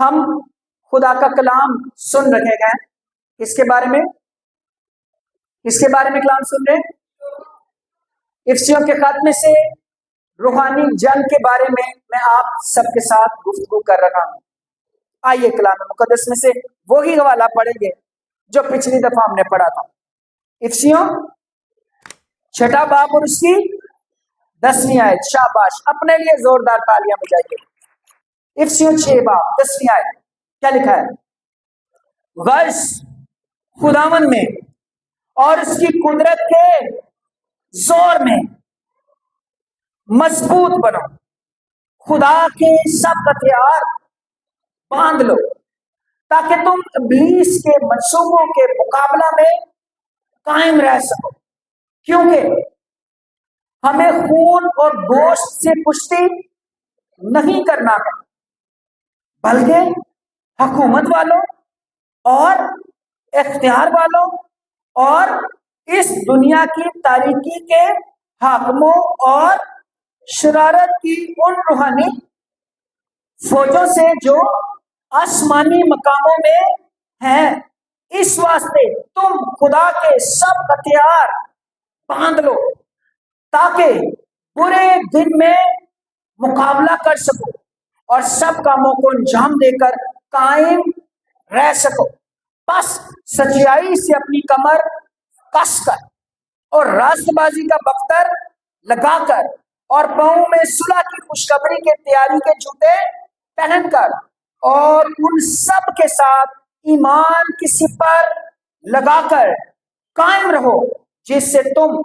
ہم خدا کا کلام سن رہے ہیں، کس کے بارے میں کلام سن رہے ہیں؟ افسیوں کے خاتمے سے روحانی جنگ کے بارے میں آپ سب کے ساتھ گفتگو کر رہا ہوں۔ آئیے کلام مقدس میں سے وہی حوالہ پڑھیں گے جو پچھلی دفعہ ہم نے پڑھا تھا۔ افسیوں 6 باب اور اس کی 10ویں آیت۔ شاباش، اپنے لیے زوردار تالیاں بجائیے۔ افسیوں 6 باب 10ویں آیت کیا لکھا ہے؟ غرض خداوند میں اور اس کی قدرت کے زور میں مضبوط بنو، خدا کے سب ہتھیار باندھ لو تاکہ تم ابلیس کے منصوبوں کے مقابلہ میں قائم رہ سکو، کیونکہ ہمیں خون اور گوشت سے کشتی نہیں کرنا ہے، بلکہ حکومت والوں اور اختیار والوں اور اس دنیا کی تاریکی کے حاکموں اور شرارت کی ان روحانی فوجوں سے جو آسمانی مقاموں میں ہیں۔ اس واسطے تم خدا کے سب ہتھیار باندھ لو تاکہ برے دن میں مقابلہ کر سکو اور سب کاموں کو انجام دے کر قائم رہ سکو۔ بس سچائی سے اپنی کمر کس کر اور راست بازی کا بختر لگا کر اور پاؤں میں صلح کی خوشخبری کے تیاری کے جوتے پہن کر اور ان سب کے ساتھ ایمان کی سپر لگا کر قائم رہو، جس سے تم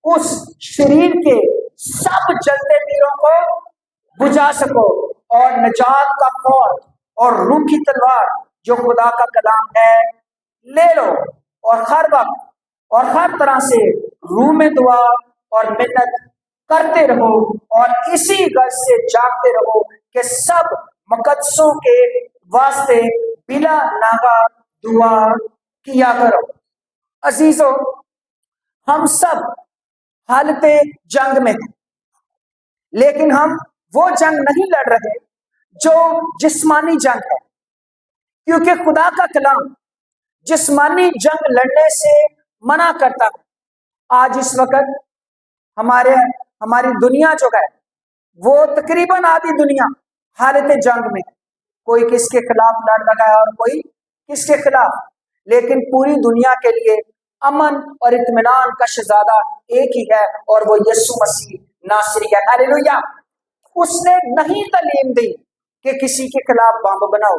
اس شریر کے سب جلتے تیروں کو بجھا سکو اور نجات کا فوج اور روح کی تلوار جو خدا کا کلام ہے لے لو، اور ہر وقت اور ہر طرح سے روح میں دعا اور منت کرتے رہو اور اسی غرض سے جاگتے رہو کہ سب مقدسوں کے واسطے بلا ناغہ دعا کیا کرو۔ عزیزو، ہم سب حالت جنگ میں ہیں، لیکن ہم وہ جنگ نہیں لڑ رہے جو جسمانی جنگ ہے، کیونکہ خدا کا کلام جسمانی جنگ لڑنے سے منع کرتا ہے۔ آج اس وقت ہماری دنیا جو ہے وہ تقریباً آدھی دنیا حالت جنگ میں ہے، کوئی کس کے خلاف لڑ رہا ہے اور کوئی کس کے خلاف، لیکن پوری دنیا کے لیے امن اور اطمینان کا شہزادہ ایک ہی ہے اور وہ یسوع مسیح ناصری ہے۔ ہاللویا۔ اس نے نہیں تعلیم دی کہ کسی کے خلاف بم بناؤ،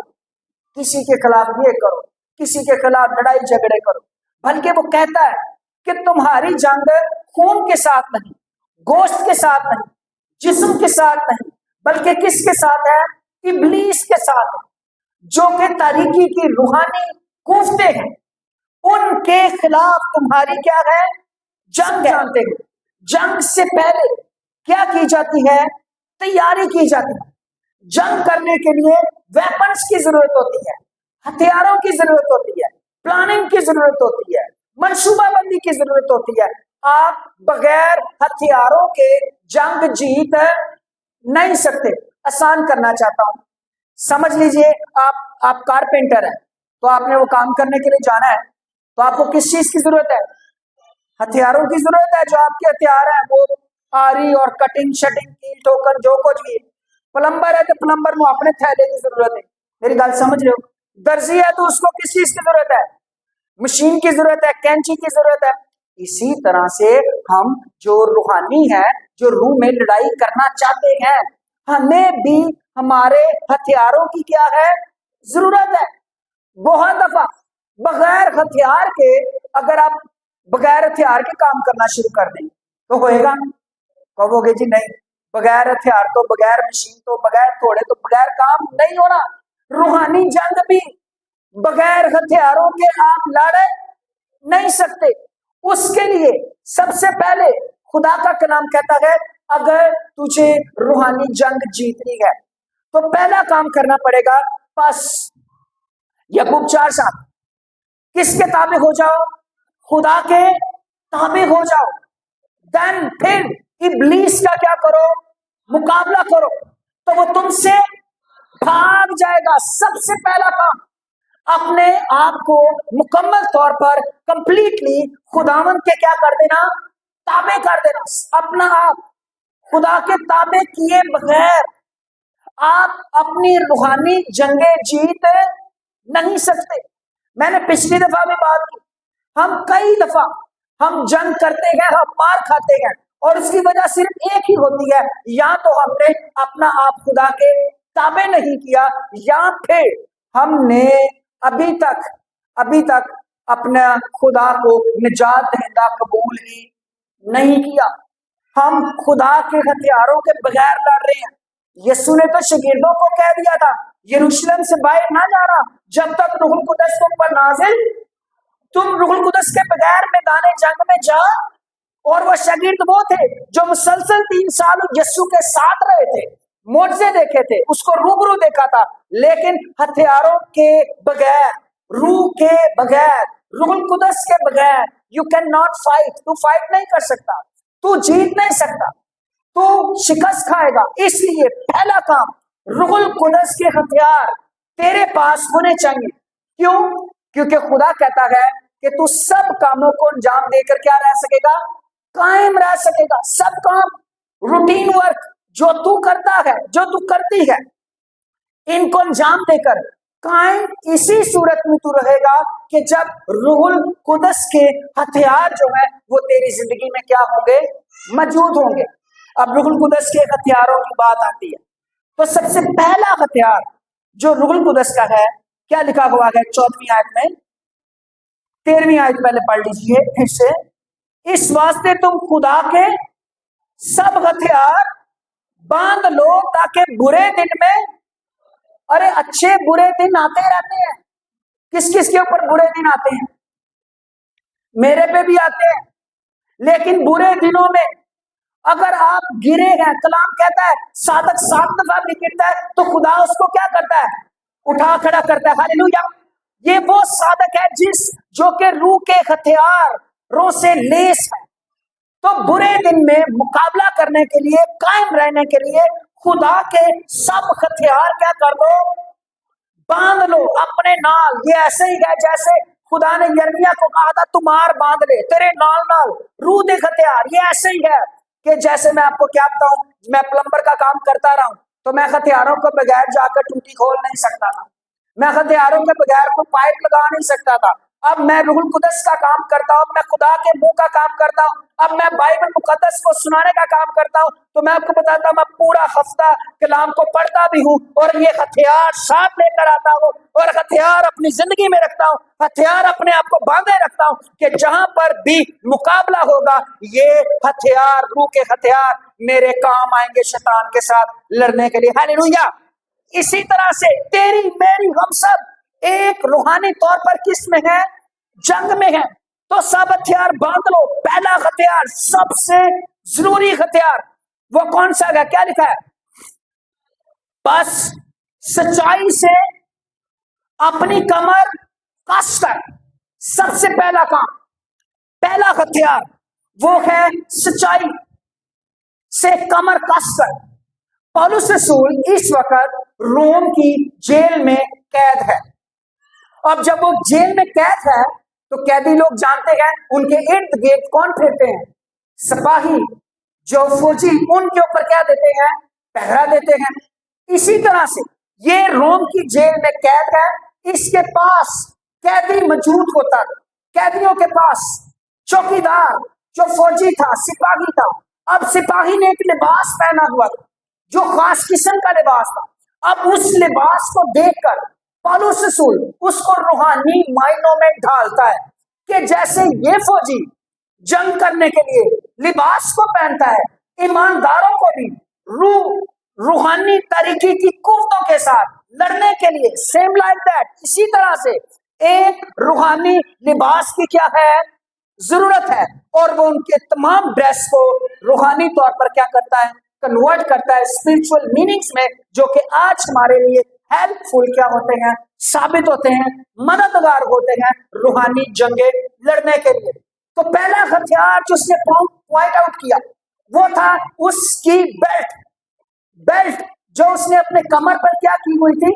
کسی کے خلاف یہ کرو، کسی کے خلاف لڑائی جھگڑے کرو، بلکہ وہ کہتا ہے کہ تمہاری جنگ خون کے ساتھ نہیں، گوشت کے ساتھ نہیں، جسم کے ساتھ نہیں، بلکہ کس کے ساتھ ہے؟ ابلیس کے ساتھ ہے، جو کہ تاریکی کی روحانی قوتیں ہیں، ان کے خلاف تمہاری کیا ہے؟ جنگ جانتے ہیں۔ جنگ سے پہلے کیا کی جاتی ہے؟ تیاری کی جاتی ہے۔ جنگ کرنے کے لیے ویپنز کی ضرورت ہوتی ہے، ہتھیاروں کی ضرورت ہوتی ہے، پلاننگ کی ضرورت ہوتی ہے، منصوبہ بندی کی ضرورت ہوتی ہے۔ آپ بغیر ہتھیاروں کے جنگ جیت نہیں سکتے۔ آسان کرنا چاہتا ہوں، سمجھ لیجئے آپ کارپینٹر ہیں، تو آپ نے وہ کام کرنے کے لیے جانا ہے، تو آپ کو کس چیز کی ضرورت ہے؟ ہتھیاروں کی ضرورت ہے۔ جو آپ کے ہتھیار ہیں وہ آری اور کٹنگ شٹنگ کیل ٹوکن جو کچھ بھی۔ پلمبر ہے تو پلمبر کو اپنے تھیلے کی ضرورت ہے، میری گل سمجھ رہے ہو؟ درزی ہے تو اس کو کس چیز کی ضرورت ہے؟ مشین کی ضرورت ہے، کینچی کی ضرورت ہے۔ اسی طرح سے ہم جو روحانی ہیں، جو روح میں لڑائی کرنا چاہتے ہیں، ہمیں بھی ہمارے ہتھیاروں کی کیا ہے؟ ضرورت ہے۔ بہت دفعہ بغیر ہتھیار کے، اگر آپ بغیر ہتھیار کے کام کرنا شروع کر دیں تو ہوئے گا؟ کہو گے جی نہیں، بغیر ہتھیار تو، بغیر مشین تو، بغیر تھوڑے تو بغیر کام نہیں ہونا۔ روحانی جنگ بھی بغیر ہتھیاروں کے آپ لڑ نہیں سکتے۔ اس کے لیے سب سے پہلے خدا کا کلام کہتا ہے اگر تجھے روحانی جنگ جیتنی ہے تو پہلا کام کرنا پڑے گا، پس یعقوب 4:7 کس کے تابع ہو جاؤ؟ خدا کے تابع ہو جاؤ۔ دین پھر ابلیس کا کیا کرو؟ مقابلہ کرو، تو وہ تم سے بھاگ جائے گا. سب سے پہلا کام اپنے آپ کو مکمل طور پر کمپلیٹلی خداوند کے کیا کر دینا, تابع کر دینا. اپنا آپ خدا کے تابع کیے بغیر آپ اپنی روحانی جنگیں جیت نہیں سکتے. میں نے پچھلی دفعہ بھی بات کی, ہم کئی دفعہ ہم جنگ کرتے ہیں, ہم مار کھاتے ہیں, اور اس کی وجہ صرف ایک ہی ہوتی ہے, یا تو ہم نے اپنا آپ خدا کے تابع نہیں کیا, یا پھر ہم نے ابھی تک اپنا خدا کو نجات دہندہ قبول ہی نہیں کیا. ہم خدا کے ہتھیاروں کے بغیر لڑ رہے ہیں. یسوع نے تو شاگردوں کو کہہ دیا تھا یروشلم سے باہر نہ جانا جب تک روح القدس تم پر نازل, تم روح القدس کے بغیر میدان جنگ میں جا. اور وہ شاگرد وہ تھے جو مسلسل 3 سال یسوع کے ساتھ رہے تھے, معجزے دیکھے تھے, اس کو روبرو دیکھا تھا, لیکن ہتھیاروں کے بغیر, روح کے بغیر, روح القدس کے بغیر یو کین ناٹ فائٹ. تو فائٹ نہیں کر سکتا, تو جیت نہیں سکتا, تو شکست کھائے گا. اس لیے پہلا کام روح القدس کے ہتھیار تیرے پاس ہونے چاہیے. کیوں؟ کیونکہ خدا کہتا ہے کہ تو سب کاموں کو انجام دے کر کیا رہ سکے گا, قائم رہ سکے گا. سب کام, روٹین ورک جو تو کرتا ہے, جو تو کرتی ہے, ان کو انجام دے کر قائم اسی صورت میں تو رہے گا کہ جب روح القدس کے ہتھیار جو ہے وہ تیری زندگی میں کیا ہوں گے, موجود ہوں گے. اب روح القدس کے ہتھیاروں کی بات آتی ہے, تو سب سے پہلا ہتھیار جو روح القدس کا ہے, کیا لکھا ہوا ہے 14ویں آیت میں, 13ویں آیت پہلے پڑھ لیجئے پھر سے. اس واسطے تم خدا کے سب ہتھیار باندھ لو تاکہ برے دن میں, ارے اچھے برے دن آتے رہتے ہیں. کس کس کے اوپر برے دن آتے ہیں؟ میرے پہ بھی آتے ہیں. لیکن برے دنوں میں اگر آپ گرے ہیں, کلام کہتا ہے صادق 7 دفعہ بھی گرتا ہے تو خدا اس کو کیا کرتا ہے, اٹھا کھڑا کرتا ہے. ہاللیلویا. یہ وہ صادق ہے جو کہ روح کے ہتھیاروں سے لیس ہے. تو برے دن میں مقابلہ کرنے کے لیے, قائم رہنے کے لیے خدا کے سب ہتھیار کیا کر دو, باندھ لو اپنے نال. یہ ایسے ہی ہے جیسے خدا نے یرمیا کو کہا تھا تمہار باندھ لے تیرے نال روح دے ہتھیار. یہ ایسے ہی ہے کہ جیسے میں آپ کو کیا بتاؤں, میں پلمبر کا کام کرتا رہا ہوں تو میں ہتھیاروں کے بغیر جا کر ٹوٹی کھول نہیں سکتا تھا, میں ہتھیاروں کے بغیر کوئی پائپ لگا نہیں سکتا تھا. اب میں روح القدس کا کام کرتا ہوں, میں خدا کے منہ کا کام کرتا ہوں, اب میں بائبل مقدس کو سنانے کا کام کرتا ہوں, تو میں آپ کو بتاتا ہوں میں پورا ہفتہ کلام کو پڑھتا بھی ہوں اور یہ ہتھیار ساتھ لے کر آتا ہوں اور ہتھیار اپنی زندگی میں رکھتا ہوں, ہتھیار اپنے آپ کو باندھے رکھتا ہوں کہ جہاں پر بھی مقابلہ ہوگا یہ ہتھیار, روح کے ہتھیار میرے کام آئیں گے شیطان کے ساتھ لڑنے کے لیے. ہاللیلویا. اسی طرح سے تیری میری ہم سب ایک روحانی طور پر کس میں ہے, جنگ میں ہے. تو سب ہتھیار باندھ لو. پہلا ہتھیار, سب سے ضروری ہتھیار وہ کون سا ہے, کیا لکھا ہے, بس سچائی سے اپنی کمر کس کر. سب سے پہلا کام, پہلا ہتھیار وہ ہے سچائی سے کمر کس کر. پولس رسول اس وقت روم کی جیل میں قید ہے. اب جب وہ جیل میں قید ہے تو قیدی لوگ جانتے ہیں ان کے ارد گرد کون پھرتے ہیں, سپاہی جو فوجی ان کے اوپر کیا دیتے ہیں, پہرا دیتے ہیں. اسی طرح سے یہ روم کی جیل میں قید ہے, اس کے پاس قیدی موجود ہوتا تھا. قیدیوں کے پاس چوکیدار جو فوجی تھا, سپاہی تھا. اب سپاہی نے ایک لباس پہنا ہوا تھا جو خاص قسم کا لباس تھا. اب اس لباس کو دیکھ کر پولس رسول اس کو روحانی معنوں میں ڈھالتا ہے کہ جیسے یہ فوجی جنگ کرنے کے لیے لباس کو پہنتا ہے, ایمانداروں کو بھی روحانی طریقے کی قوتوں کے ساتھ لڑنے کے لیے سیم لائک دیٹ, اسی طرح سے ایک روحانی لباس کی کیا ہے, ضرورت ہے. اور وہ ان کے تمام ڈریس کو روحانی طور پر کیا کرتا ہے, کنورٹ کرتا ہے اسپرچل میننگز میں, جو کہ آج ہمارے لیے ہیلپ فل کیا ہوتے ہیں, ثابت ہوتے ہیں, مددگار ہوتے ہیں روحانی جنگیں لڑنے کے لیے. تو پہلا ہتھیار جو اس نے پوائنٹ آؤٹ کیا وہ تھا اس کی بیلٹ जो उसने अपने कमर पर क्या की हुई थी,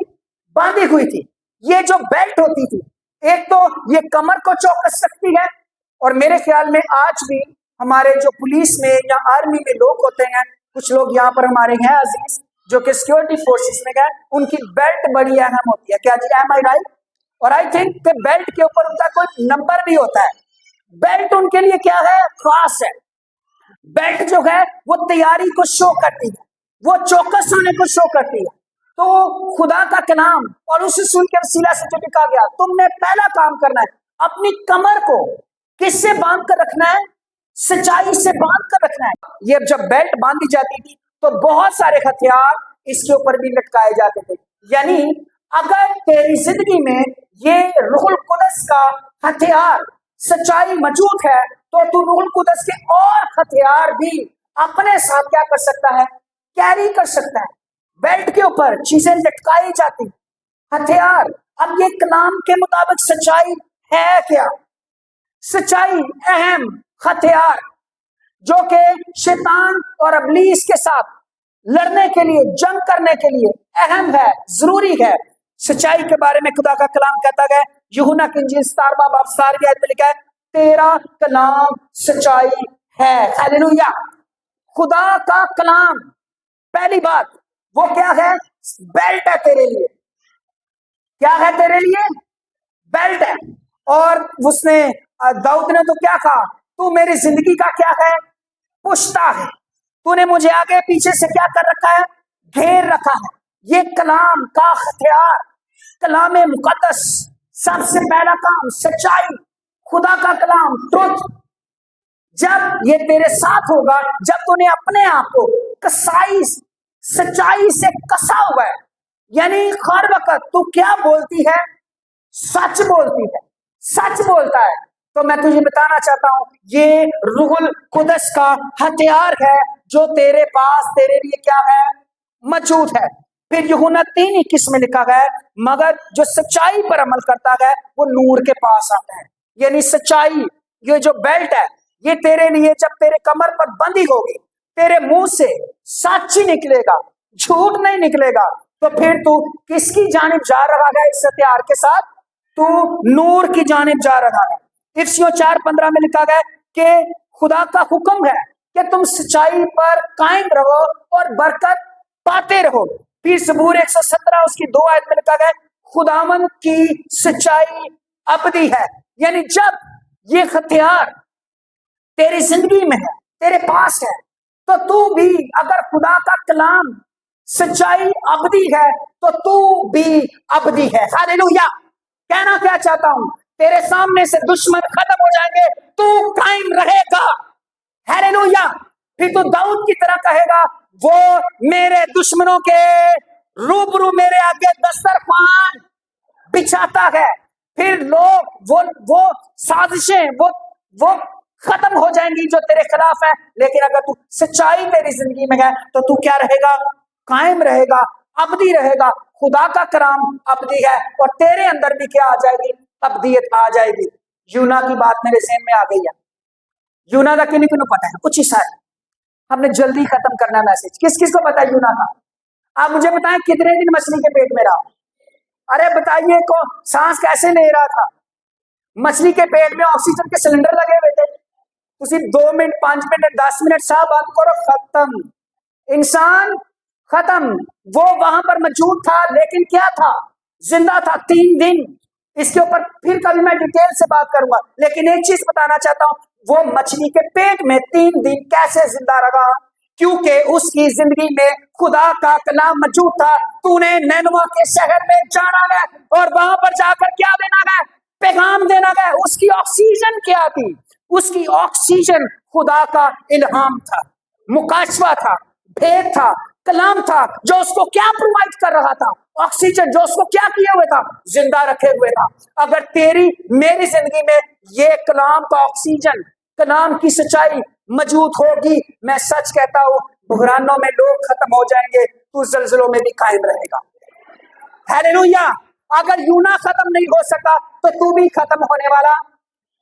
बांधी हुई थी। ये जो बेल्ट होती थी, एक तो ये कमर को चौकस सकती है, और मेरे ख्याल में आज भी हमारे जो पुलिस में या आर्मी में लोग होते हैं, कुछ लोग यहाँ पर हमारे हैं अजीज जो कि सिक्योरिटी फोर्सेस में गए, उनकी बेल्ट बड़ी अहम होती है। क्या जी, एम आई राइट? और आई थिंक कि बेल्ट के ऊपर उनका कोई नंबर भी होता है। बेल्ट उनके लिए क्या है, खास है। बेल्ट जो है वो तैयारी को शो करती है, वो चौकस होने को शो करती है। तो खुदा का कलाम और उस रसूल के वसीला से जो लिखा गया, तुमने पहला काम करना है, अपनी कमर को किससे बांध कर रखना है, सच्चाई से बांध कर रखना है। ये जब बेल्ट बांधी जाती थी तो बहुत सारे हथियार इसके ऊपर भी लटकाए जाते थे। यानी अगर तेरी जिंदगी में ये रूहुल कुदस का हथियार सच्चाई मौजूद है, तो तू रूहुल कुदस के और हथियार भी अपने साथ क्या कर सकता है, कैरी कर सकता है। बेल्ट के ऊपर चीजें लटकाई जाती, हथियार। अब ये कलाम के मुताबिक सच्चाई है क्या? सच्चाई अहम हथियार जो कि शैतान और इब्लीस के साथ लड़ने के लिए, जंग करने के लिए अहम है, जरूरी है। सच्चाई के बारे में खुदा का कलाम कहता है, यूहन्ना की इंजील 17वां बाब 17वीं आयत में लिखा है, तेरा कलाम सच्चाई है। हालेलुया। खुदा का कलाम, पहली बात वो क्या है, बेल्ट है तेरे लिए। क्या है तेरे लिए? बेल्ट है। और उसने दाऊद ने तो क्या कहा, तू मेरी जिंदगी का क्या है, पुश्ता है। तूने मुझे आगे पीछे से क्या कर रखा है, घेर रखा है। ये कलाम का हथियार, कलाम मुकद्दस, सबसे पहला काम सच्चाई, खुदा का कलाम ट्रुथ। जब ये तेरे साथ होगा, जब तूने अपने आप को कसाई सच्चाई से कसा हुआ है, यानी हर वक्त तू क्या बोलती है, सच बोलती है, सच बोलता है, तो मैं तुझे बताना चाहता हूं, ये रूहुल कुदस का हथियार है जो तेरे पास, तेरे लिए क्या है, मौजूद है। फिर यूहन्ना 3:21 में लिखा है, मगर जो सच्चाई पर अमल करता है वो नूर के पास आता है। यानी सच्चाई, ये जो बेल्ट है, ये तेरे लिए जब तेरे कमर पर बंधी होगी, तेरे मुंह से सच ही निकलेगा, झूठ नहीं निकलेगा, तो फिर तू किसकी जानिब जा रहा है इस हथियार के साथ? तू नूर की जानिब जा रहा है। इफिसियों 4:15 में लिखा गया कि खुदा का हुक्म है कि तुम सच्चाई पर कायम रहो और बरकत पाते रहो। फिर ज़बूर 117 उसकी 2 आयत में लिखा गया, खुदावंद की सच्चाई अबदी है। यानी जब ये हथियार तेरी जिंदगी में है, तेरे पास है, तो तू भी, अगर खुदा का कलाम सच्चाई अबदी है, तो तू भी अबदी है। हालेलुया। कहना क्या चाहता हूं, तेरे सामने से दुश्मन खत्म हो जाएंगे, तू कायम रहेगा। हालेलुया। फिर तू दाऊद की तरह कहेगा, वो मेरे दुश्मनों के रूबरू मेरे आगे दस्तरखान बिछाता है। फिर लोग वो साजिशें वो खत्म हो जाएंगी जो तेरे खिलाफ है। लेकिन अगर तू सच्चाई तेरी जिंदगी में है, तो तू क्या रहेगा, कायम रहेगा, अबदी रहेगा। खुदा का कलाम अबदी है और तेरे अंदर भी क्या आ जाएगी, अबदियत आ जाएगी। यूना की बात मेरे ज़हन में आ गई है। यूना का किन्हीं को पता है, कुछ ही सारे हमने जल्दी खत्म करना मैसेज। किस किस को पता है यूना का? आप मुझे बताएं, कितने दिन मछली के पेट में रहा? अरे बताइए, को सांस कैसे ले रहा था? मछली के पेट में ऑक्सीजन के सिलेंडर लगे हुए थे। उसी 2 मिनट, 5 मिनट, 10 मिनट साहब बात करो, खत्म, इंसान खत्म। वो वहां पर मौजूद था, लेकिन क्या था, जिंदा था 3 दिन। इसके ऊपर फिर कभी मैं डिटेल से बात करूंगा, लेकिन एक चीज बताना चाहता हूं, वो मछली के पेट में 3 दिन कैसे जिंदा रहा? क्योंकि उसकी जिंदगी में खुदा का कलाम मौजूद था। तूने नैनवा के शहर में जाना है और वहां पर जाकर क्या देना है, पैगाम देना है। उसकी ऑक्सीजन क्या थी? उसकी ऑक्सीजन खुदा का इल्हाम था, मुकाशवा था, भेद था, कलाम था, जो उसको क्या प्रोवाइड कर रहा था, ऑक्सीजन, जो उसको क्या किए हुए था, जिंदा रखे हुए था। अगर तेरी मेरी जिंदगी में ये कलाम का ऑक्सीजन, कलाम की सच्चाई मौजूद होगी, मैं सच कहता हूं, बहरानों में लोग खत्म हो जाएंगे, तू जल्जलों में भी कायम रहेगा। हालेलुया। अगर यूना खत्म नहीं हो सका, तो तू भी खत्म होने वाला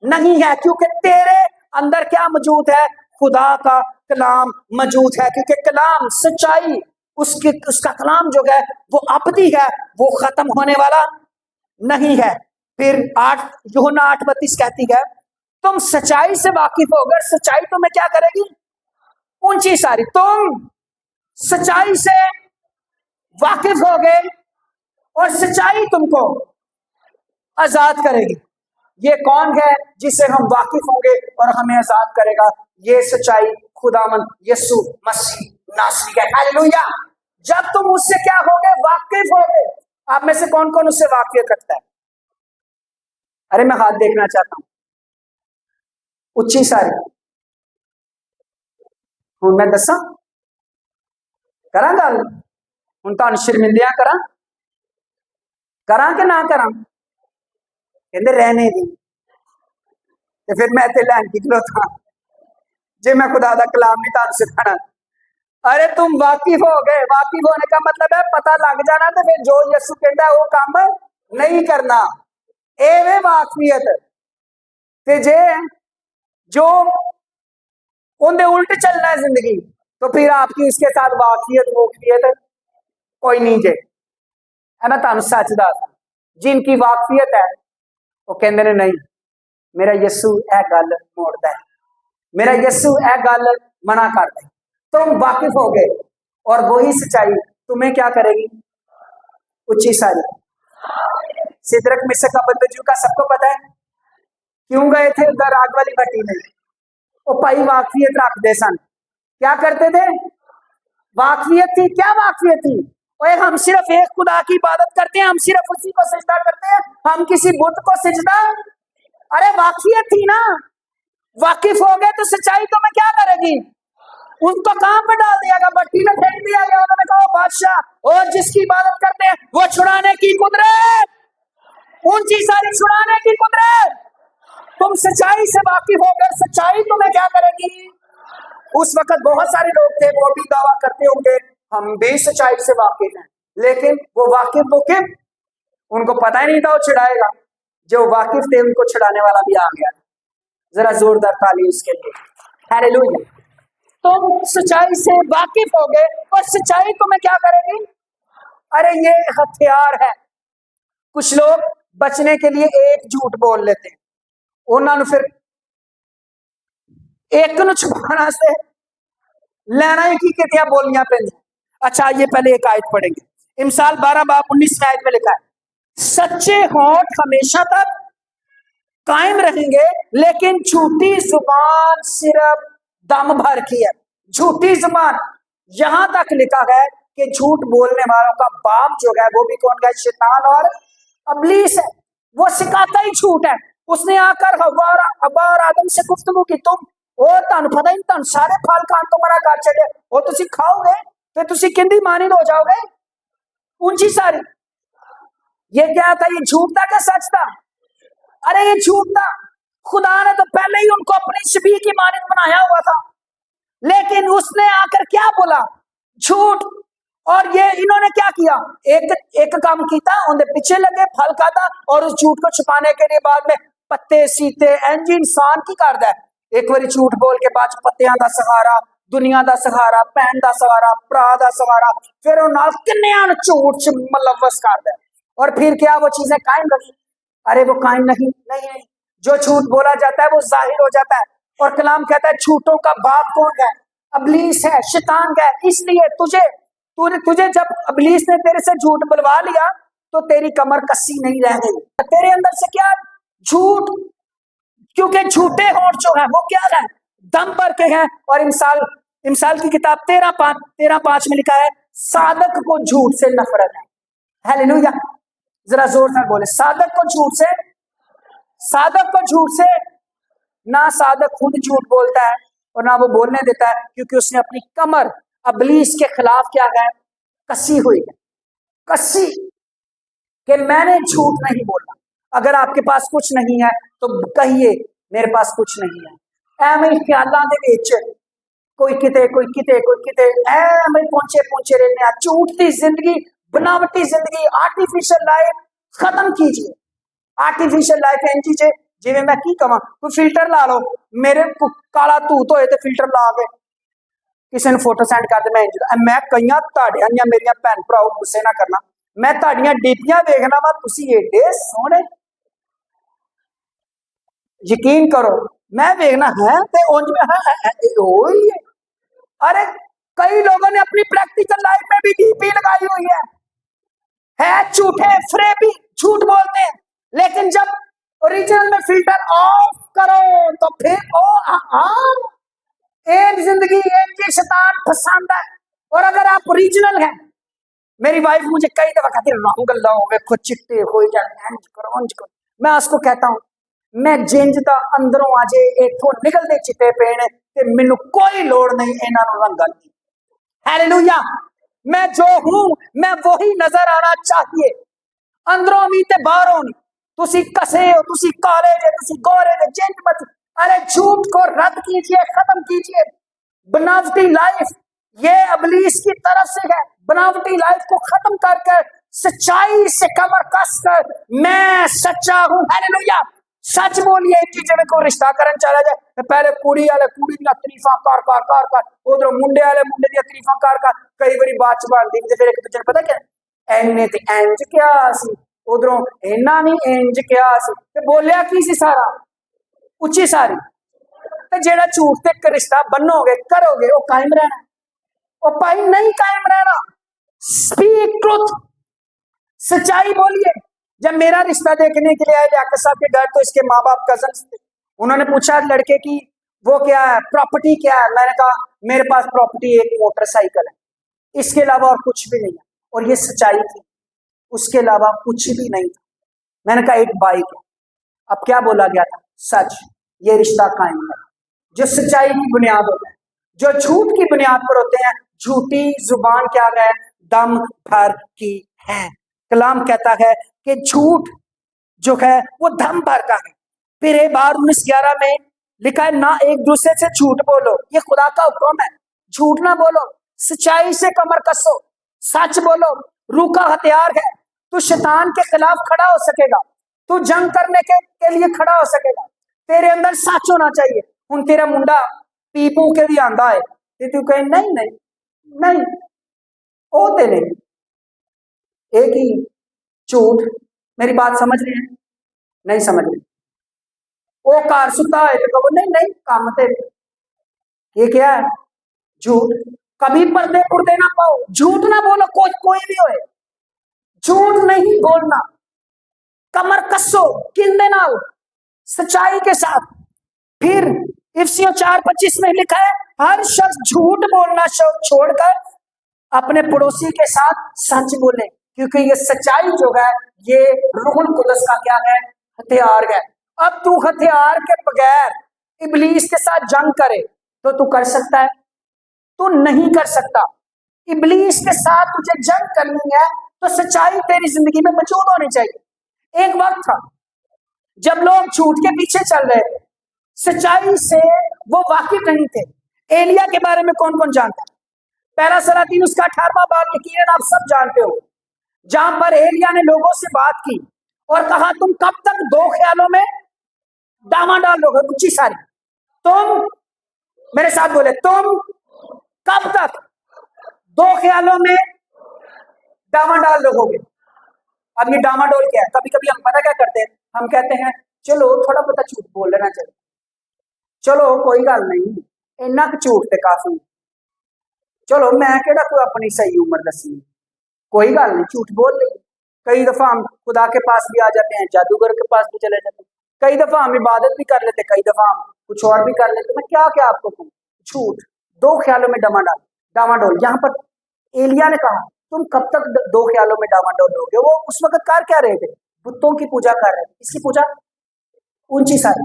नहीं है, क्योंकि तेरे अंदर क्या मौजूद है, खुदा का कलाम मौजूद है। क्योंकि कलाम सच्चाई, اس کا کلام جو ہے وہ ابدی ہے, وہ ختم ہونے والا نہیں ہے. پھر 8:32 کہتی ہے تم سچائی سے واقف ہو گئے, سچائی تمہیں کیا کرے گی, اونچی ساری, تم سچائی سے واقف ہو گئے اور سچائی تم کو آزاد کرے گی. یہ کون ہے جس سے ہم واقف ہوں گے اور ہمیں آزاد کرے گا؟ یہ سچائی خداوند یسوع مسیح ناصری ہے. ہاللویا. جب تم اس سے کیا ہوگے, واقف ہوگے. آپ میں سے کون کون اس سے واقف رکھتا ہے؟ ارے میں ہاتھ دیکھنا چاہتا ہوں, اچھی ساری. ہوں میں دساں کراں گل, ہوں تو شرمندیاں کراں کہ نہ کراں؟ کہندے رہنے دی. تے پھر میں تے لین کی کھلوتا جی میں خدا دا کلام نہیں تانوں سکھانا. ارے تم واقف ہو گئے, واقف ہونے کا مطلب ہے پتہ لگ جانا, تے پھر جو یسوع کہندا ہے وہ کام نہیں کرنا. اے وے واقفیت. تے جے جو ان دے الٹ چلنا ہے زندگی, تو پھر آپ کی اس کے ساتھ واقفیت کوئی نہیں جے. ہے میں تانوں سچ دساں, جن کی واقفیت ہے وہ کہندے نے نہیں میرا یسوع اے گل موڑدا ہے, میرا یسوع اے گل منع کردا ہے. تم واقف ہو گئے اور وہی سچائی تمہیں کیا کرے گی, اونچی ساری. سدرک مسک ابدنجو کا سب کو پتا ہے کیوں گئے تھے ادھر آگ والی بھٹی میں؟ وہ پائی واقفیت رکھتے سن. کیا کرتے تھے؟ واقفیت تھی. کیا واقفیت تھی؟ اوے ہم صرف ایک خدا کی عبادت کرتے ہیں, ہم صرف اسی کو سجدہ کرتے ہیں, ہم کسی بت کو سجدہ. ارے واقفیت تھی نا. واقف ہو گئے تو سچائی تمہیں کیا کرے گی, ان کو کام پہ ڈال دیا گیا, بٹی میں پھینک دیا گیا. انہوں نے کہا بادشاہ اور جس کی عبادت کرتے ہیں وہ چھڑانے کی قدرت, اونچی ساری چھڑانے کی قدرت. تم سچائی سے واقف ہو کر سچائی تمہیں کیا کرے گی. اس وقت بہت سارے لوگ تھے وہ بھی دعویٰ کرتے ہوں گے ہم بھی سچائی سے واقف ہیں, لیکن وہ واقف ان کو پتہ ہی نہیں تھا وہ چھڑائے گا. جو واقف تھے ان کو چھڑانے والا بھی آ گیا. ذرا زوردار تالی اس کے لیے. ہاللویا. تم سچائی سے واقف ہو گئے اور سچائی تمہیں کیا کرے گی. ارے یہ ہتھیار ہے. کچھ لوگ بچنے کے لیے ایک جھوٹ بول لیتے ہیں, انہوں نے پھر ایک نو چھپانا سے لینا ہی کی کتیا بولیاں پہ. اچھا یہ پہلے ایک آیت پڑھیں گے. امثال 12:19 میں آیت میں لکھا ہے سچے ہونٹ ہمیشہ تک قائم رہیں گے لیکن جھوٹی زبان صرف دم بھر کی ہے. جھوٹی زبان, یہاں تک لکھا ہے کہ جھوٹ بولنے والوں کا باپ جو ہے وہ بھی کون ہے, شیطان اور ابلیس ہے. وہ سکھاتا ہی جھوٹ ہے. اس نے آ کر حوا اور آدم سے گفتگو کی, تم اور تن پتہ ہی تن سارے پھل کھان تو مرا کر چڑے وہ تسی کھاؤ گے تو تسی کندی مانند ہو جاؤ گے. اونچی ساری. یہ کیا تھا, یہ جھوٹ تھا کہ سچ تھا؟ ارے یہ جھوٹ تھا. خدا نے تو پہلے ہی ان کو اپنی شبیہ کی مانند بنایا ہوا تھا, لیکن اس نے آ کر کیا بولا, جھوٹ. اور یہ انہوں نے کیا کیا, ایک کام کیتا, انہیں پیچھے لگے پھل کھاتا اور اس جھوٹ کو چھپانے کے لیے بعد میں پتے سیتے انج انسان کی کر دے. ایک باری جھوٹ بول کے بعد پتیاں دا سہارا, دنیا دا سہارا, پہن دا سہارا, پرا دا سہارا, پھر وہ نال کنیاں جھوٹ چ ملوث کر دے. اور پھر کیا وہ چیزیں قائم رہی؟ ارے وہ قائم نہیں. جو جھوٹ بولا جاتا ہے وہ ظاہر ہو جاتا ہے. اور کلام کہتا ہے جھوٹوں کا باپ کون ہے, ابلیس ہے, شیطان ہے. اس لیے تجھے جب ابلیس نے تیرے سے جھوٹ بلوا لیا تو تیری کمر کسی نہیں رہ گئی. تیرے اندر سے کیا جھوٹ, کیونکہ جھوٹے ہونٹ جو ہیں وہ کیا ہے, دم بھر کے ہیں. اور امثال کی کتاب 13:5 میں لکھا ہے صادق کو جھوٹ سے نفرت ہے. ہاللویا. ذرا زور سے بولے صادق کو جھوٹ سے. نہ صادق خود جھوٹ بولتا ہے اور نہ وہ بولنے دیتا ہے, کیونکہ اس نے اپنی کمر ابلیس کے خلاف کیا ہے, کسی ہوئی ہے. کسی کہ میں نے جھوٹ نہیں بولا. اگر آپ کے پاس کچھ نہیں ہے تو کہیے میرے پاس کچھ نہیں ہے. اے میں خیالاں دے وچ کوئی کتے اے میں پہنچے رہنے. جھوٹ دی زندگی, بناوٹی زندگی, آرٹیفیشل لائف ختم کیجیے. آرٹیفیشل لائف انجی جی میں کی کہاں, کوئی فلٹر لا لو, میرے کالا توت ہوئے تو فلٹر لا کے ਕਿਸੇ ਨੂੰ ਫੋਟੋ ਸੈਂਡ ਕਰ ਦੇ, ਮੈਂ ਇੰਜ ਮੈਂ ਕਈਆਂ ਤੁਹਾਡੀਆਂ ਜਾਂ ਮੇਰੀਆਂ ਭੈਣ ਭਰਾਓ ਗੁੱਸੇ ਨਾ ਕਰਨਾ, ਮੈਂ ਤੁਹਾਡੀਆਂ ਡੀਪੀਆਂ ਵੇਖਣਾ ਵਾ, ਤੁਸੀਂ ਏਡੇ ਸੋਹਣੇ, ਯਕੀਨ करो मैं देखना है तो उंज में हो ही है। अरे कई लोगों ने अपनी प्रैक्टिकल लाइफ में भी डीपी लगाई हुई है झूठे फ्रेबी, झूठ बोलते हैं, लेकिन जब ओरिजिनल में फिल्टर ऑफ करो तो फिर एक जिंदगी एक ही शैतान पसंद है। और अगर आप ओरिजिनल हैं, मेरी वाइफ मुझे कई दफा कहती है रंग लाओ वेखो चिट्टे हो जाए, इंज करो, मैं उसको कहता हूं मैं जिंज दा अंदरों आजे इथों निकलते चिट्टे पेन ते मैनू कोई लोड़ नहीं इन्हां नूं रंगण दी। हालेलुया। मैं जो हूं मैं वही नजर आना चाहिए, अंदरों भी ते बाहरों भी। तुसी कसे हो, तुसी काले जे, तुसी गोरे जे, जिंज मत। अरे झूठ को रद्द कीजिए, खत्म कीजिए। बनावटी लाइफ ये इब्लीस की तरफ से है। बनावटी लाइफ को खत्म कर कर सच्चाई से कमर कस कर मैं सच्चा हूं। हालेलुया। सच बोलिए। एक जने को रिश्ता करन चला जाए तो पहले कुड़ी वाले कुड़ी दी तारीफां कर उधर मुंडे वाले मुंडे दी तारीफां कर कई बारी बात च बनदी ते फिर एक दूजे पता क्या एने ते इंज क्या सी, उधरों इन्ना नहीं इंज क्या सी, ते बोलिया की सी सारा उच्ची सारी। ते जेड़ा झूठ ते रिश्ता बनोगे करोगे वो कायम रहना, वो भाई नहीं कायम रहना। स्पीक ट्रुथ, सच्चाई बोलिए। जब मेरा रिश्ता देखने के लिए आए लियाकत साहब के घर, तो इसके माँ बाप कजन थे, उन्होंने पूछा लड़के की वो क्या है, प्रॉपर्टी क्या है। मैंने कहा मेरे पास प्रॉपर्टी एक मोटरसाइकिल है, इसके अलावा और कुछ भी नहीं है। और ये सच्चाई थी, उसके अलावा कुछ भी नहीं था। मैंने कहा एक बाइक है। अब क्या बोला गया था, सच। ये रिश्ता कायम है जो सच्चाई की बुनियाद होता है। जो झूठ की बुनियाद पर होते हैं, झूठी जुबान क्या है, दम भर की है। कलाम कहता है कि झूठ जो है वो दम भर का है। फिर 19:11 में लिखा है ना एक दूसरे से झूठ बोलो, ये खुदा का हुक्म है। झूठ ना बोलो, सच्चाई से कमर कसो, सच बोलो। रूह का हथियार है, तू शैतान के खिलाफ खड़ा हो सकेगा, तू जंग करने के लिए खड़ा हो सकेगा। तेरे अंदर सच होना चाहिए। हुन तेरा मुंडा पी पू के भी आंदा है ते तू कहे नहीं नहीं नहीं ओ ते नहीं, एक ही झूठ। मेरी बात समझ रहे हैं? नहीं समझ रहे। वो कार सुता है तो कहो नहीं नहीं काम ते, ये क्या है, झूठ। कभी पर्दे पुर्दे ना पाओ, झूठ ना बोलो, कोई भी होए, झूठ नहीं बोलना। कमर कसो, किंदे ना हो, सच्चाई के साथ। फिर इफिसियों 4:25 में लिखा है हर शख्स झूठ बोलना छोड़कर अपने पड़ोसी के साथ सच बोले, क्योंकि ये सच्चाई जो है ये रूहुल कुदस का क्या है, हथियार है। अब तू हथियार के बगैर इब्लीस के साथ जंग करे तो तू कर सकता है? तू नहीं कर सकता। इब्लीस के साथ तुझे जंग करनी है तो सच्चाई तेरी जिंदगी में मौजूद होनी चाहिए। एक वक्त था जब लोग झूठ के पीछे चल रहे थे, सच्चाई से वो वाकिफ नहीं थे। एलिया के बारे में कौन कौन जानता है? पहला सलातीन उसका 18वां बाब यकीनन आप सब जानते हो, जहां पर एलिया ने लोगों से बात की और कहा तुम कब तक दो ख्यालों में डामाडोल रहोगे। ऊंची सारी, तुम मेरे साथ बोले, तुम कब तक दो ख्यालों में डामाडोल रहोगे। अब ये डामाडोल क्या है? कभी कभी हम पता क्या करते हैं, हम कहते हैं चलो थोड़ा बहुत झूठ बोल लेना चाहिए, चलो कोई गल नहीं, इन्ना क झूठ ते काफी, चलो मैं केड़ा कोई अपनी सही उम्र दसी, कोई गल नहीं, झूठ बोल ले। कई दफा हम खुदा के पास भी आ जाते हैं, जादूगर के पास भी चले जाते हैं, कई दफा हम इबादत भी कर लेते, कई दफा हम कुछ और भी कर लेते। मैं क्या क्या आपको कहूँ, झूठ, दो ख्यालों में डामाडोल। यहाँ पर एलिया ने कहा तुम कब तक दो ख्यालों में डामाडोल रहोगे। वो उस वक्त कर क्या रहे थे, बुतों की पूजा कर रहे थे। इसकी पूजा ऊंची सारी,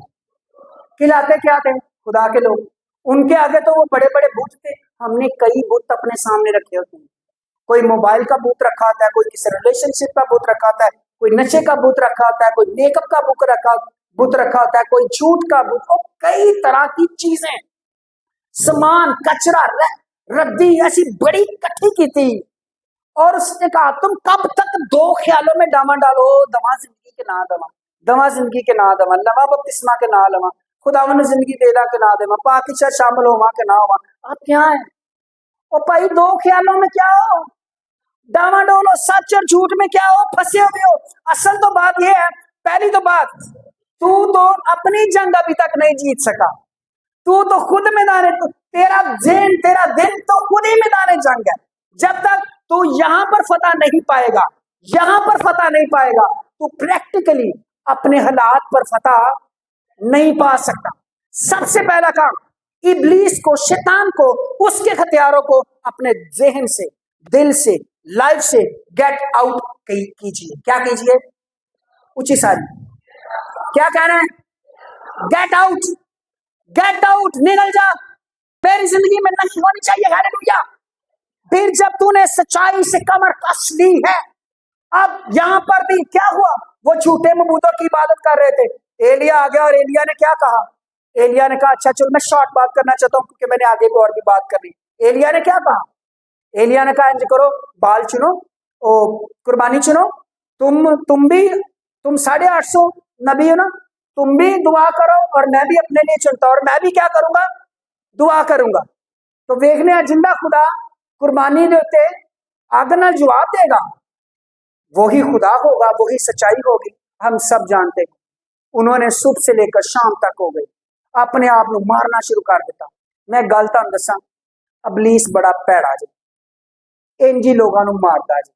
खिलाते क्या थे, खुदा के लोग। उनके आगे तो वो बड़े बड़े बुत थे। हमने कई बुत अपने सामने रखे होते हैं, कोई मोबाइल का बुत रखा होता है, कोई किसी रिलेशनशिप का बुत रखा होता है, कोई नशे का बुत रखा होता है, कोई मेकअप का बुत रखा होता है, कोई झूठ का बुत, और कई तरह की चीजें, सामान, कचरा, रद्दी ऐसी बड़ी इकट्ठी की थी। और उसने कहा तुम कब तक दो ख्यालों में डामा डालो, दवा जिंदगी के ना दवा, दवा जिंदगी के ना दवा, लवा बपतिस्मा के ना लवा, खुदावन जिंदगी देदा के ना देवा, पाकिशा शामिल होवा के ना होवा। आप क्या है, और भाई दो ख्यालों में क्या हो, डावाडोल हो, सच और झूठ में क्या हो, फंसे हुए हो। असल तो बात यह है, पहली तो बात, तू तो अपनी जंग अभी तक नहीं जीत सका, तू तो खुद मैदान, तेरा जेन, तेरा दिल तो खुद ही मैदान जंग है। जब तक तू यहां पर फतह नहीं पाएगा, यहां पर फतह नहीं पाएगा, तू प्रैक्टिकली अपने हालात पर फतह नहीं पा सकता। सबसे पहला काम, इब्लीस को, शैतान को, उसके हथियारों को अपने जहन से, दिल से, लाइफ से गेट आउट कीजिए। क्या कीजिए? ऊंची सारी, क्या कहना है? गेट आउट, गेट आउट, निकल जा, मेरी जिंदगी में नहीं होनी चाहिए। हालेलुया। फिर जब तूने सच्चाई से कमर कस ली है, अब यहां पर भी क्या हुआ, वो झूठे मबूदों की इबादत कर रहे थे। एलिया आ गया और एलिया ने क्या कहा? एलिया ने कहा अच्छा चलो मैं शॉर्ट बात करना चाहता हूं क्योंकि मैंने आगे भी और भी बात करनी। एलिया ने क्या कहा? एलिया ने कहा इंज करो, बाल चुनो, कुर्बानी चुनो, तुम 850 नबी हो ना, तुम भी दुआ करो और मैं भी अपने लिए चुनता हूं, और मैं भी क्या करूंगा? दुआ करूंगा। तो देखने जिंदा खुदा कुर्बानी देते आगे ना जवाब देगा, वही खुदा होगा, वही सच्चाई होगी। हम सब जानते हैं उन्होंने सुबह से लेकर शाम तक हो गई अपने आप को मारना शुरू कर देता। मैं गल तुहानू दसा, इबलीस बड़ा भैड़ा जी, इंज ही लोगों को मारता जी,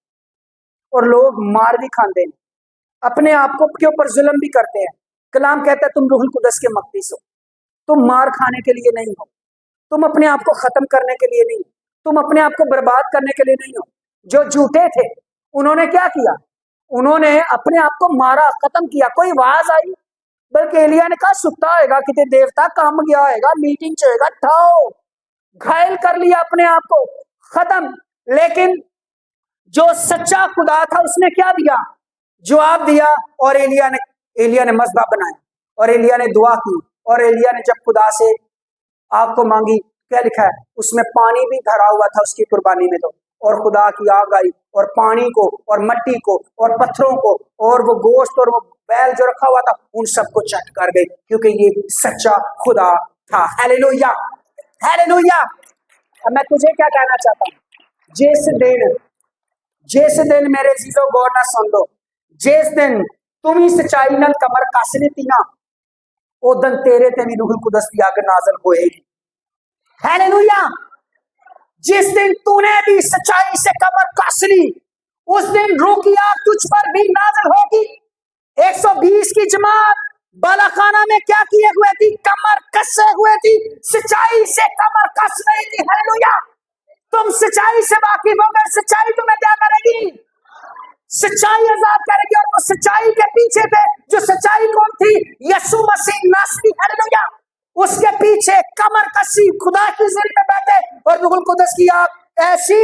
और लोग मार भी खाते हैं, अपने आप को के ऊपर जुल्म भी करते हैं। कलाम कहता है तुम रूहुल कुदस के मकदस हो, तुम मार खाने के लिए नहीं हो, तुम अपने आप को खत्म करने के लिए नहीं, तुम अपने आप को बर्बाद करने के लिए नहीं हो। जो झूठे थे उन्होंने क्या किया? उन्होंने अपने आप को मारा, खत्म किया। कोई आवाज आई? बल्कि एलिया ने कहा सुता होगा, कितने देवता काम गया होगा, मीटिंग च होगा, ठाओ, घायल कर लिया अपने आप को, खत्म। लेकिन जो सच्चा खुदा था उसने क्या दिया? जवाब दिया। और एलिया ने मसबा बनाया, और एलिया ने दुआ की, और एलिया ने जब खुदा से आग को मांगी, क्या लिखा है उसमें? पानी भी भरा हुआ था उसकी कुर्बानी में। तो और खुदा की आग आई और पानी को और मट्टी को और पत्थरों को और वो गोश्त और वो बैल जो रखा हुआ था उन सबको चट कर गई, क्योंकि ये सच्चा खुदा था। Hallelujah, hallelujah. अब मैं तुझे क्या कहना चाहता हूँ, जिस दिन मेरे जीजो गौर ना सुन लो, जिस दिन तुम ही सच्चाई नाल कमर कस लीती ना, ओ दिन तेरे ते भी रूहुल कुदस की आग नाज़िल होएगी। हालेलुया। जिस दिन तूने भी सच्चाई से कमर कस ली, उस दिन रूह की आग तुझ पर भी नाज़िल होगी। 120 की जमात बालाखाना में क्या किए हुए थी? कमर कसे हुए थी, सच्चाई से कमर कस रही थी। हालेलुया। तुम सच्चाई से वाकिफ हो गए, सच्चाई तुम्हें क्या करेगी? सच्चाई आजाद करेगी। और वो सच्चाई के पीछे थे, जो सच्चाई कौन थी? यीशु मसीह नासरी। हालेलुया। उसके पीछे कमर कसी खुदा की ज़िल में बैठे, और रूहुल कुदस की आग ऐसी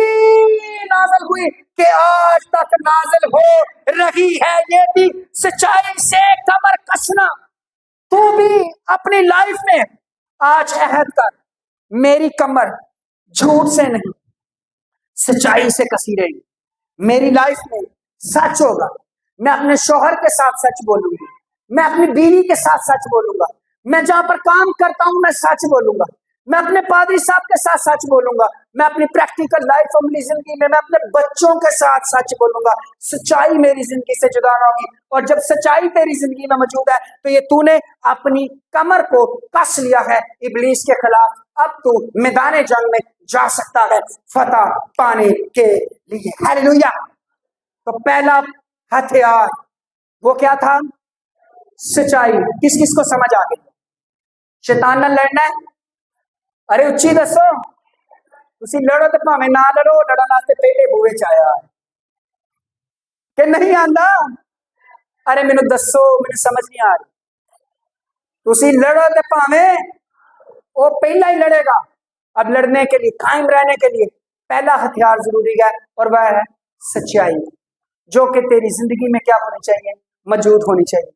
नाज़िल हुई कि आज तक नाज़िल हो रही है। ये भी सच्चाई से कमर कसना। तू भी अपनी लाइफ में आज अहद कर, मेरी कमर झूठ से नहीं सच्चाई से कसी रहेगी। मेरी लाइफ में सच होगा, मैं अपने शौहर के साथ सच बोलूंगी, मैं अपनी बीवी के साथ सच बोलूंगा, मैं जहां पर काम करता हूं मैं सच बोलूंगा, मैं अपने पादरी साहब के साथ सच बोलूंगा, मैं अपनी प्रैक्टिकल लाइफ फैमिली जिंदगी में मैं अपने बच्चों के साथ सच बोलूंगा। सच्चाई मेरी जिंदगी से जुदा ना होगी। और जब सच्चाई तेरी जिंदगी में मौजूद है तो ये तूने अपनी कमर को कस लिया है इब्लीस के खिलाफ। अब तू मैदान जंग में जा सकता है फतह पाने के लिए। हालेलुया। तो पहला हथियार वो क्या था? सच्चाई। किस किस को समझ आ गई? शैतान नाल लड़ना है? अरे उच्ची दसो, तुसी लड़ो तो भावें ना लड़ो, लड़न वास्ते पहले बूहे च आया कि नहीं आंदा? अरे मैनू दसो, मैनू समझ नहीं आ रही। तुसी लड़ो तो भावें वो पहला ही लड़ेगा। अब लड़ने के लिए, कायम रहने के लिए पहला हथियार जरूरी है, और वह है सच्चाई, जो कि तेरी जिंदगी में क्या होनी चाहिए? मौजूद होनी चाहिए।